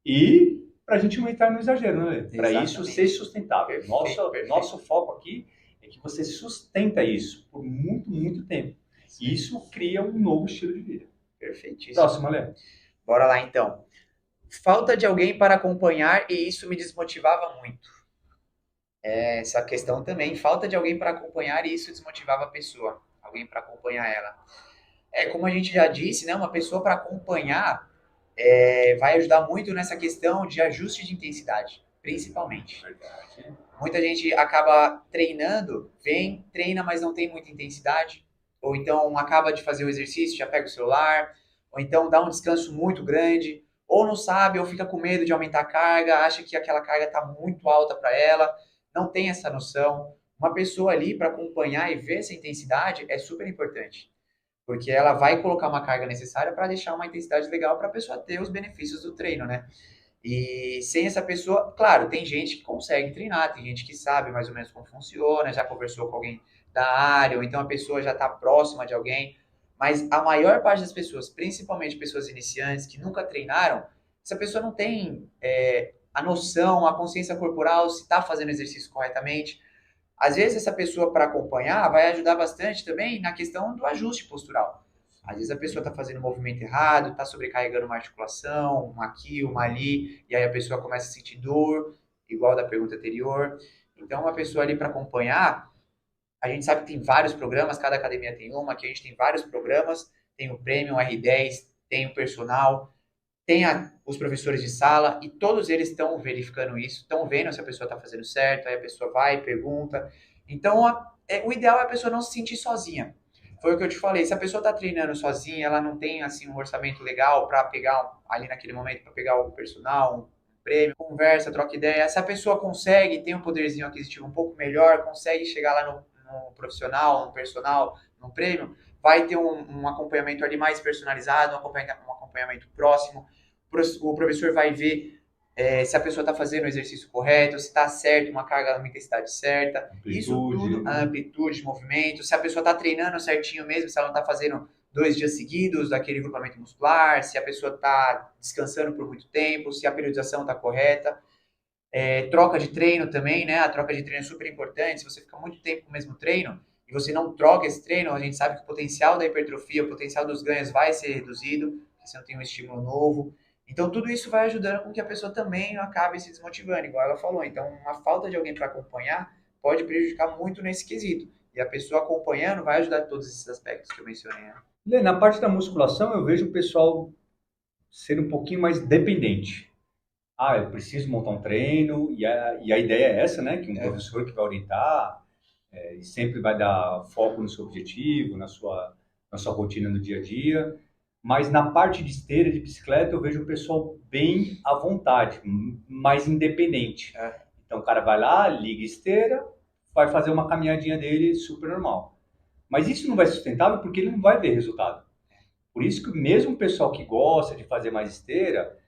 e para a gente não entrar no exagero, né? Para isso ser sustentável. Perfeito. Nosso foco aqui é que você sustenta isso por muito, muito tempo. E isso cria um novo estilo de vida.
Perfeitíssimo.
Próximo, Ale.
Bora lá, então. Falta de alguém para acompanhar e isso me desmotivava muito. Essa questão também, falta de alguém para acompanhar e isso desmotivava a pessoa, alguém para acompanhar ela. Como a gente já disse, né, uma pessoa para acompanhar vai ajudar muito nessa questão de ajuste de intensidade, principalmente. Verdade. Muita gente acaba treinando, treina, mas não tem muita intensidade, ou então acaba de fazer o exercício, já pega o celular, ou então dá um descanso muito grande, ou não sabe, ou fica com medo de aumentar a carga, acha que aquela carga está muito alta para ela, não tem essa noção. Uma pessoa ali para acompanhar e ver essa intensidade é super importante, porque ela vai colocar uma carga necessária para deixar uma intensidade legal para a pessoa ter os benefícios do treino, né? E sem essa pessoa, claro, tem gente que consegue treinar, tem gente que sabe mais ou menos como funciona, já conversou com alguém da área, ou então a pessoa já está próxima de alguém, mas a maior parte das pessoas, principalmente pessoas iniciantes que nunca treinaram, essa pessoa não tem a noção, a consciência corporal, se está fazendo exercício corretamente. Às vezes essa pessoa para acompanhar vai ajudar bastante também na questão do ajuste postural. Às vezes a pessoa está fazendo o movimento errado, está sobrecarregando uma articulação, uma aqui, uma ali, e aí a pessoa começa a sentir dor, igual da pergunta anterior. Então, uma pessoa ali para acompanhar, a gente sabe que tem vários programas, cada academia tem uma, aqui a gente tem vários programas, tem o Premium, R10, tem o personal, tem os professores de sala, e todos eles estão verificando isso, estão vendo se a pessoa está fazendo certo, aí a pessoa vai, pergunta. Então, o ideal é a pessoa não se sentir sozinha. Foi o que eu te falei, se a pessoa está treinando sozinha, ela não tem assim um orçamento legal para pegar ali naquele momento, para pegar o personal, um prêmio, conversa, troca ideia. Se a pessoa consegue, tem um poderzinho aquisitivo um pouco melhor, consegue chegar lá no profissional, no personal, no prêmio, vai ter um acompanhamento ali mais personalizado, um acompanhamento próximo. O professor vai ver se a pessoa está fazendo o exercício correto, se está certo, uma carga, uma intensidade certa, isso tudo, a amplitude de movimento, se a pessoa está treinando certinho mesmo, se ela não está fazendo 2 dias seguidos daquele grupamento muscular, se a pessoa está descansando por muito tempo, se a periodização está correta. Troca de treino também, né? A troca de treino é super importante. Se você fica muito tempo com o mesmo treino e você não troca esse treino, a gente sabe que o potencial da hipertrofia, o potencial dos ganhos vai ser reduzido, porque você não tem um estímulo novo. Então, tudo isso vai ajudando com que a pessoa também acabe se desmotivando, igual ela falou. Então, uma falta de alguém para acompanhar pode prejudicar muito nesse quesito. E a pessoa acompanhando vai ajudar em todos esses aspectos que eu mencionei. Né?
Lê, na parte da musculação, eu vejo o pessoal ser um pouquinho mais dependente. Eu preciso montar um treino, e a ideia é essa, né? Que um professor que vai orientar e sempre vai dar foco no seu objetivo, na sua rotina do dia a dia. Mas na parte de esteira, de bicicleta, eu vejo o pessoal bem à vontade, mais independente. Então o cara vai lá, liga a esteira, vai fazer uma caminhadinha dele super normal. Mas isso não vai ser sustentável porque ele não vai ver resultado. Por isso que mesmo o pessoal que gosta de fazer mais esteira,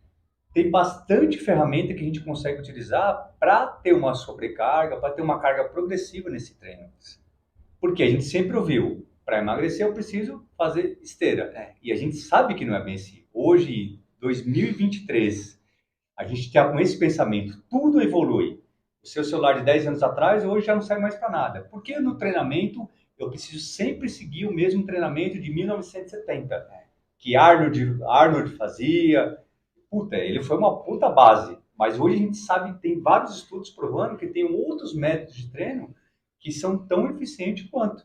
tem bastante ferramenta que a gente consegue utilizar para ter uma sobrecarga, para ter uma carga progressiva nesse treino. Porque a gente sempre ouviu, para emagrecer eu preciso fazer esteira. E a gente sabe que não é bem assim. Hoje, 2023, a gente está com esse pensamento, tudo evolui. O seu celular de 10 anos atrás, hoje já não serve mais para nada. Porque no treinamento, eu preciso sempre seguir o mesmo treinamento de 1970, que Arnold fazia. Ele foi uma puta base. Mas hoje a gente sabe, tem vários estudos provando que tem outros métodos de treino que são tão eficientes quanto.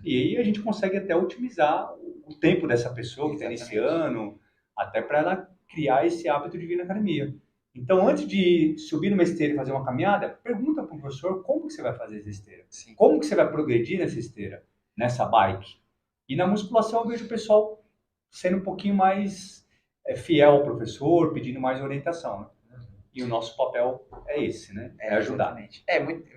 E aí a gente consegue até otimizar o tempo dessa pessoa que está iniciando, até para ela criar esse hábito de vir na academia. Então, antes de subir numa esteira e fazer uma caminhada, pergunta para o professor como que você vai fazer essa esteira. Sim. Como que você vai progredir nessa esteira, nessa bike. E na musculação eu vejo o pessoal sendo um pouquinho mais fiel ao professor, pedindo mais orientação. Né? E o nosso papel é esse, né? É ajudar.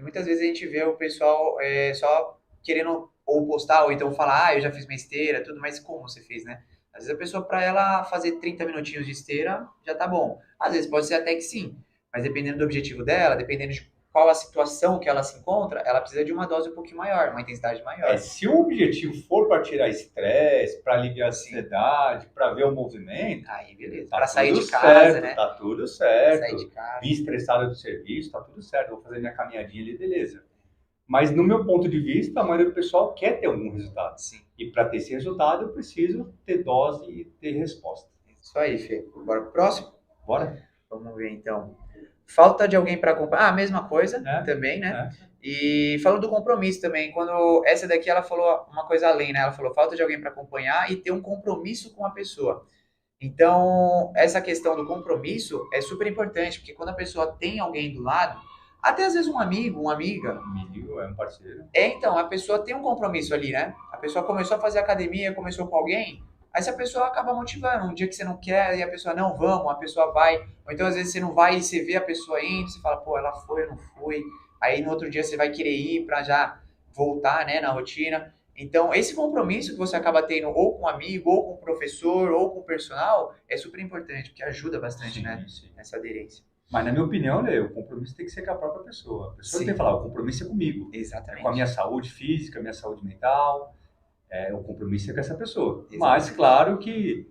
Muitas vezes a gente vê o pessoal só querendo ou postar, ou então falar, eu já fiz minha esteira, tudo, mas como você fez, né? Às vezes a pessoa, para ela fazer 30 minutinhos de esteira, já tá bom. Às vezes pode ser até que sim, mas dependendo do objetivo dela, dependendo de qual a situação que ela se encontra, ela precisa de uma dose um pouquinho maior, uma intensidade maior.
Se o objetivo for para tirar estresse, para aliviar a ansiedade, para ver o movimento,
aí beleza.
Tá
para sair de
certo,
casa, né?
Tá tudo certo.
Sair de casa.
Vim estressado do serviço, tá tudo certo. Vou fazer minha caminhadinha ali, beleza. Mas no meu ponto de vista, a maioria do pessoal quer ter algum resultado.
Sim.
E para ter esse resultado, eu preciso ter dose e ter resposta.
Isso aí, Fê. Bora pro próximo?
Bora.
Vamos ver, então. Falta de alguém para acompanhar. A mesma coisa também, né? E falando do compromisso também. Quando essa daqui, ela falou uma coisa além, né? Ela falou falta de alguém para acompanhar e ter um compromisso com a pessoa. Então, essa questão do compromisso é super importante, porque quando a pessoa tem alguém do lado, até às vezes um amigo, uma amiga.
Amigo, é um parceiro.
Então, a pessoa tem um compromisso ali, né? A pessoa começou a fazer academia, começou com alguém, Aí se a pessoa acaba motivando, um dia que você não quer, e a pessoa, não, vamos, a pessoa vai. Ou então às vezes você não vai e você vê a pessoa indo, você fala, pô, ela foi, eu não fui. Aí no outro dia você vai querer ir pra já voltar, né, na rotina. Então, esse compromisso que você acaba tendo ou com um amigo, ou com um professor, ou com o personal, é super importante, porque ajuda bastante,
Sim,
né,
sim.
nessa aderência.
Mas na minha opinião, né, o compromisso tem que ser com a própria pessoa. A pessoa tem que
Sim,
falar, o compromisso é comigo. É com a minha
exatamente.
saúde física, minha saúde mental. O compromisso é com essa pessoa. Mas,
Exatamente.
claro que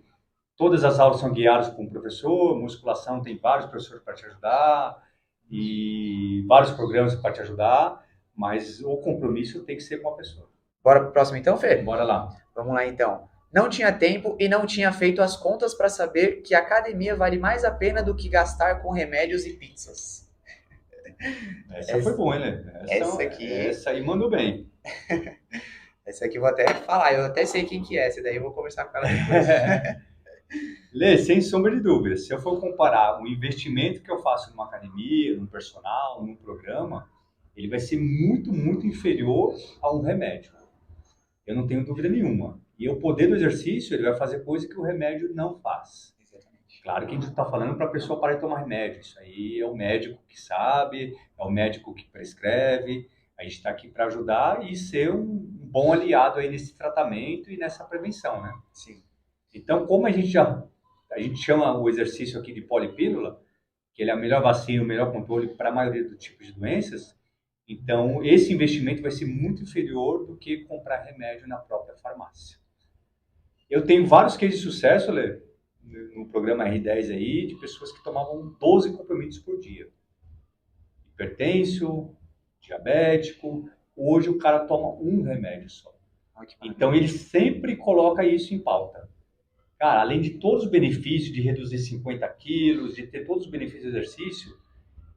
todas as aulas são guiadas por um professor, musculação tem vários professores para te ajudar e vários programas para te ajudar, mas o compromisso tem que ser com a pessoa.
Bora pro próximo então, Fê?
Bora lá.
Vamos lá então. Não tinha tempo e não tinha feito as contas para saber que a academia vale mais a pena do que gastar com remédios e pizzas.
Essa foi
Essa,
boa, hein, Lê?
essa aqui,
Essa aí mandou bem.
essa aqui eu vou até falar, eu até sei quem que é, essa daí eu vou conversar com ela depois.
Lê, sem sombra de dúvida, se eu for comparar o investimento que eu faço numa academia, num personal, num programa, ele vai ser muito, muito inferior a um remédio. Eu não tenho dúvida nenhuma. E o poder do exercício, ele vai fazer coisa que o remédio não faz.
Exatamente.
Claro que a gente está falando para a pessoa parar de tomar remédio. Isso aí é o médico que sabe, é o médico que prescreve. A gente está aqui para ajudar e ser um bom aliado aí nesse tratamento e nessa prevenção, né?
Sim.
Então, como a gente chama o exercício aqui de polipílula, que ele é a melhor vacina, o melhor controle para a maioria dos tipos de doenças, então esse investimento vai ser muito inferior do que comprar remédio na própria farmácia. Eu tenho vários cases de sucesso, Lê, no programa R10 aí, de pessoas que tomavam 12 comprimidos por dia. Hipertenso, diabético, hoje o cara toma um remédio só. Então ele sempre coloca isso em pauta. Cara, além de todos os benefícios de reduzir 50 quilos, de ter todos os benefícios do exercício,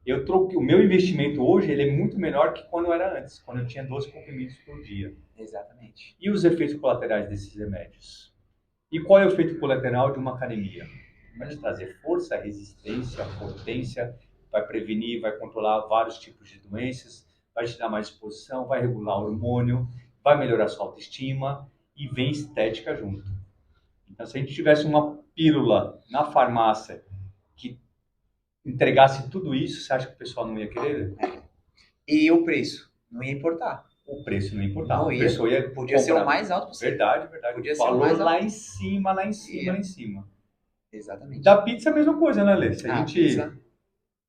o meu investimento hoje ele é muito melhor que quando era antes, quando eu tinha 12 comprimidos por dia.
Exatamente.
E os efeitos colaterais desses remédios? E qual é o efeito colateral de uma academia? Vai te trazer força, resistência, potência, vai prevenir, vai controlar vários tipos de doenças, vai te dar mais disposição, vai regular o hormônio, vai melhorar a sua autoestima e vem estética junto. Então, se a gente tivesse uma pílula na farmácia que entregasse tudo isso, você acha que o pessoal não ia querer?
E o preço? Não ia importar.
O preço não ia importar.
Não
A
ia.
pessoa ia
Podia ser o mais alto possível.
Verdade, verdade.
Podia
O
ser o
valor
mais alto.
lá em cima, lá em cima,
Ia.
lá em cima.
Exatamente.
Da pizza é a mesma coisa, né, Lê? Se a gente...
pizza.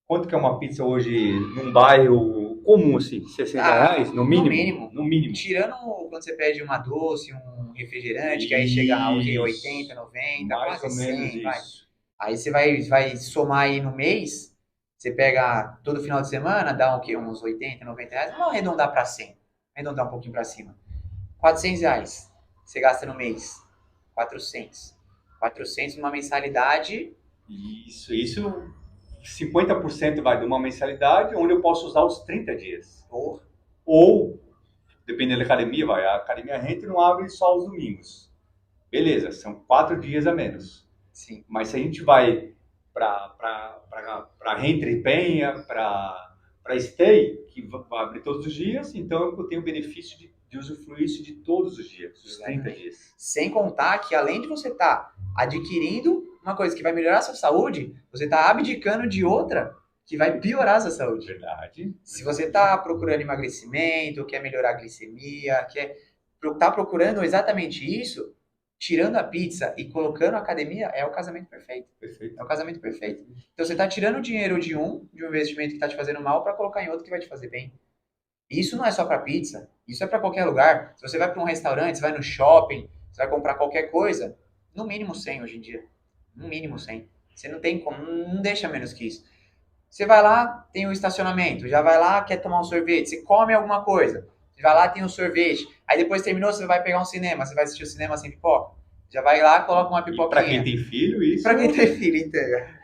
Quanto que é uma pizza hoje num bairro comum, assim? 60 reais? No mínimo?
No mínimo.
No mínimo.
Tirando quando você pede uma doce, um refrigerante, que aí chega a 80, 90,
mais
quase
ou menos
100, vai.
isso.
Aí você vai somar aí no mês, você pega todo final de semana, dá o quê? Uns 80, 90 reais. Vamos arredondar para 100. Arredondar um pouquinho para cima. 400 reais. Você gasta no mês. 400. 400 numa mensalidade.
Isso 50% vai de uma mensalidade, onde eu posso usar os 30 dias. Ou, dependendo da academia, a academia Rente não abre só os domingos. Beleza, são 4 dias a menos.
Sim.
Mas se a gente vai para Rente Penha, para Stay, que vai abrir todos os dias, então eu tenho o benefício de usufruir isso de todos os dias, os 30 dias.
Sem contar que além de você estar adquirindo uma coisa que vai melhorar a sua saúde, você está abdicando de outra que vai piorar a sua saúde.
Verdade.
Se você está procurando emagrecimento, quer melhorar a glicemia, está procurando exatamente isso, tirando a pizza e colocando a academia, é o casamento perfeito.
Perfeito.
É o casamento perfeito. Então você está tirando o dinheiro de um investimento que está te fazendo mal para colocar em outro que vai te fazer bem. E isso não é só para pizza, isso é para qualquer lugar. Se você vai para um restaurante, você vai no shopping, você vai comprar qualquer coisa, no mínimo 100 hoje em dia. No mínimo 100. Você não tem como, não deixa menos que isso. Você vai lá, tem o estacionamento, já vai lá, quer tomar um sorvete, você come alguma coisa, você vai lá, tem um sorvete, aí depois terminou, você vai pegar um cinema, você vai assistir o cinema sem pipoca, já vai lá, coloca uma pipoquinha.
Para quem tem filho, isso...
Para quem tem filho, inteira.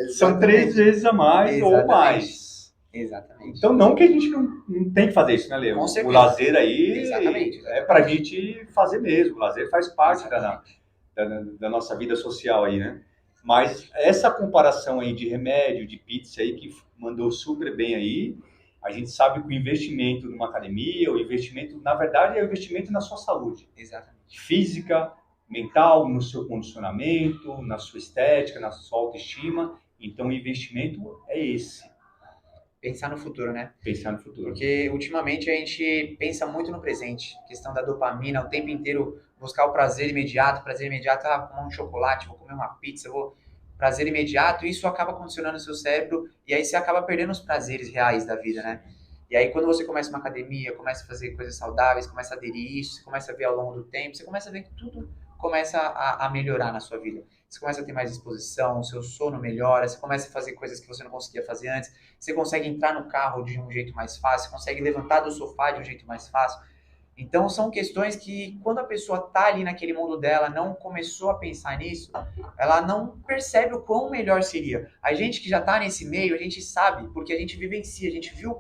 São 3 vezes a mais. Exatamente. Ou mais.
Exatamente.
Então, não que a gente não tem que fazer isso, né, Leo?
Com certeza.
O lazer aí
Exatamente.
é pra gente fazer mesmo. O lazer faz parte da nossa vida social aí, né? Mas essa comparação aí de remédio, de pizza aí, que mandou super bem aí, a gente sabe que o investimento numa academia, o investimento, na verdade, é o investimento na sua saúde.
Exatamente.
Física, mental, no seu condicionamento, na sua estética, na sua autoestima. Então, o investimento é esse.
Pensar no futuro, né?
Pensar no futuro.
Porque ultimamente a gente pensa muito no presente, questão da dopamina, o tempo inteiro buscar o prazer imediato, vou comer um chocolate, vou comer uma pizza, vou prazer imediato, e isso acaba condicionando o seu cérebro e aí você acaba perdendo os prazeres reais da vida, né? E aí quando você começa uma academia, começa a fazer coisas saudáveis, começa a aderir isso, você começa a ver ao longo do tempo, você começa a ver que tudo começa a melhorar na sua vida. Você começa a ter mais disposição, o seu sono melhora, você começa a fazer coisas que você não conseguia fazer antes, você consegue entrar no carro de um jeito mais fácil, consegue levantar do sofá de um jeito mais fácil. Então são questões que quando a pessoa está ali naquele mundo dela, não começou a pensar nisso, ela não percebe o quão melhor seria. A gente que já está nesse meio, a gente sabe, porque a gente vivencia, a gente viu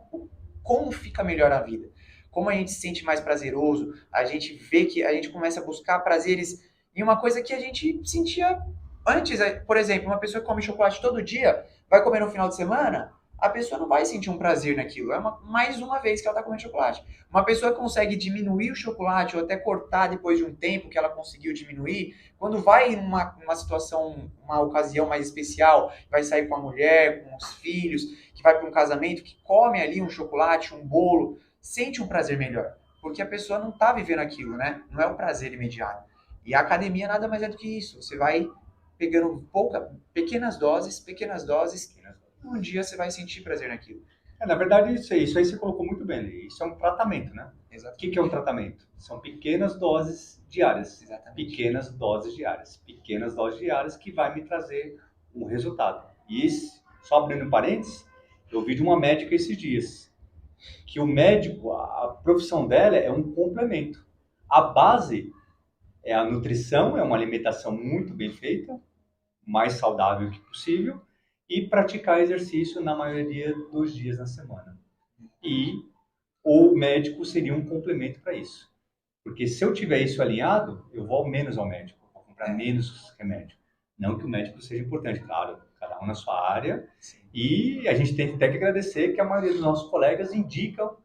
como fica melhor a vida. Como a gente se sente mais prazeroso, a gente vê que a gente começa a buscar prazeres em uma coisa que a gente sentia antes. Por exemplo, uma pessoa que come chocolate todo dia, vai comer no final de semana, a pessoa não vai sentir um prazer naquilo. Mais uma vez que ela está comendo chocolate. Uma pessoa que consegue diminuir o chocolate ou até cortar depois de um tempo que ela conseguiu diminuir, quando vai em uma situação, uma ocasião mais especial, vai sair com a mulher, com os filhos, que vai para um casamento, que come ali um chocolate, um bolo, sente um prazer melhor. Porque a pessoa não está vivendo aquilo, né? Não é o prazer imediato. E a academia nada mais é do que isso. Você vai pegando pequenas doses, um dia você vai sentir prazer naquilo.
Na verdade, isso aí você colocou muito bem. Isso é um tratamento, né?
Exatamente.
O que é um tratamento? São pequenas doses diárias.
Exatamente.
Pequenas doses diárias que vai me trazer um resultado. E só abrindo parênteses, eu vi de uma médica esses dias, que o médico, a profissão dela é um complemento. A base é a nutrição, é uma alimentação muito bem feita, mais saudável que possível, e praticar exercício na maioria dos dias na semana. E o médico seria um complemento para isso. Porque se eu tiver isso alinhado, eu vou menos ao médico, vou comprar menos remédio. Não que o médico seja importante, claro, cada um na sua área.
Sim.
E a gente tem até que agradecer que a maioria dos nossos colegas indicam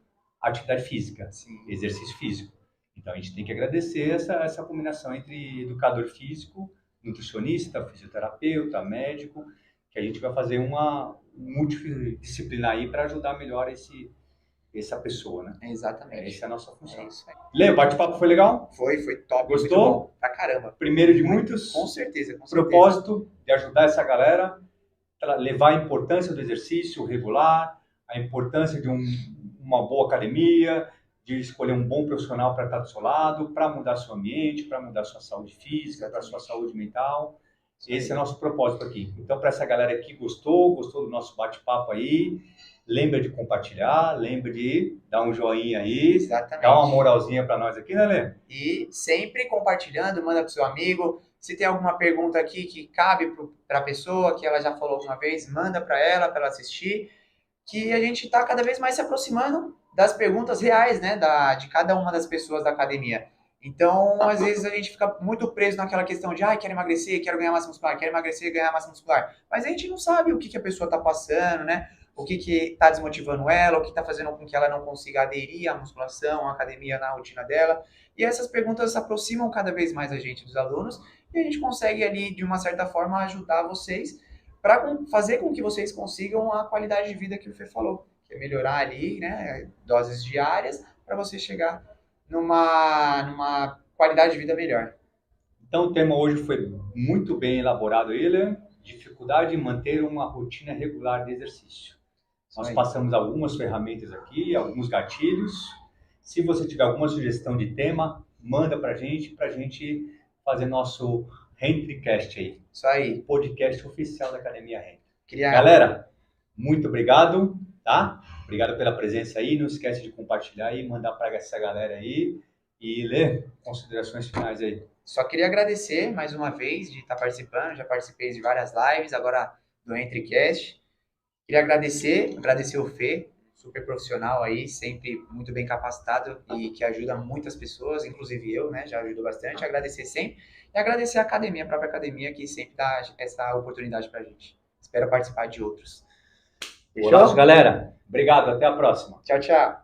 atividade física,
Sim.
exercício físico. Então a gente tem que agradecer essa combinação entre educador físico, nutricionista, fisioterapeuta, médico, que a gente vai fazer uma multidisciplinar aí para ajudar melhor essa pessoa, né?
Exatamente.
Essa é a nossa função.
É isso aí.
Lê, o bate-papo foi legal?
Foi top.
Gostou?
Muito bom. Pra caramba.
Primeiro de muitos.
Com certeza.
Propósito de ajudar essa galera, levar a importância do exercício regular, a importância de uma boa academia, de escolher um bom profissional para estar do seu lado, para mudar seu ambiente, para mudar sua saúde física, para sua saúde mental. Esse é o nosso propósito aqui. Então, para essa galera que gostou do nosso bate-papo aí, lembra de compartilhar, lembra de dar um joinha aí,
Exatamente.
Dar uma moralzinha para nós aqui, né, Lê?
E sempre compartilhando, manda para o seu amigo. Se tem alguma pergunta aqui que cabe para a pessoa, que ela já falou alguma vez, manda para ela assistir, que a gente está cada vez mais se aproximando das perguntas reais, né, de cada uma das pessoas da academia. Então, às vezes a gente fica muito preso naquela questão de, quero emagrecer, quero ganhar massa muscular, quero emagrecer, ganhar massa muscular. Mas a gente não sabe o que a pessoa está passando, né? O que está desmotivando ela, o que está fazendo com que ela não consiga aderir à musculação, à academia na rotina dela. E essas perguntas aproximam cada vez mais a gente dos alunos e a gente consegue ali, de uma certa forma, ajudar vocês para fazer com que vocês consigam a qualidade de vida que o Fê falou, que é melhorar ali, né, doses diárias, para você chegar numa qualidade de vida melhor.
Então, o tema hoje foi muito bem elaborado, ele, dificuldade em manter uma rotina regular de exercício. Nós passamos algumas ferramentas aqui, alguns gatilhos. Se você tiver alguma sugestão de tema, manda para a gente fazer nosso Rentricast aí.
Isso aí.
Podcast oficial da Academia Rentri.
Galera,
Galera, muito obrigado, tá? Obrigado pela presença aí. Não esquece de compartilhar e mandar para essa galera aí. E Lê, considerações finais aí.
Só queria agradecer mais uma vez de estar participando. Já participei de várias lives, agora do Rentricast. Queria agradecer o Fê, super profissional aí, sempre muito bem capacitado e que ajuda muitas pessoas, inclusive eu, né, já ajudou bastante. Agradecer sempre e agradecer a academia, a própria academia, que sempre dá essa oportunidade pra gente. Espero participar de outros.
Fechou, galera? Obrigado, até a próxima.
Tchau, tchau.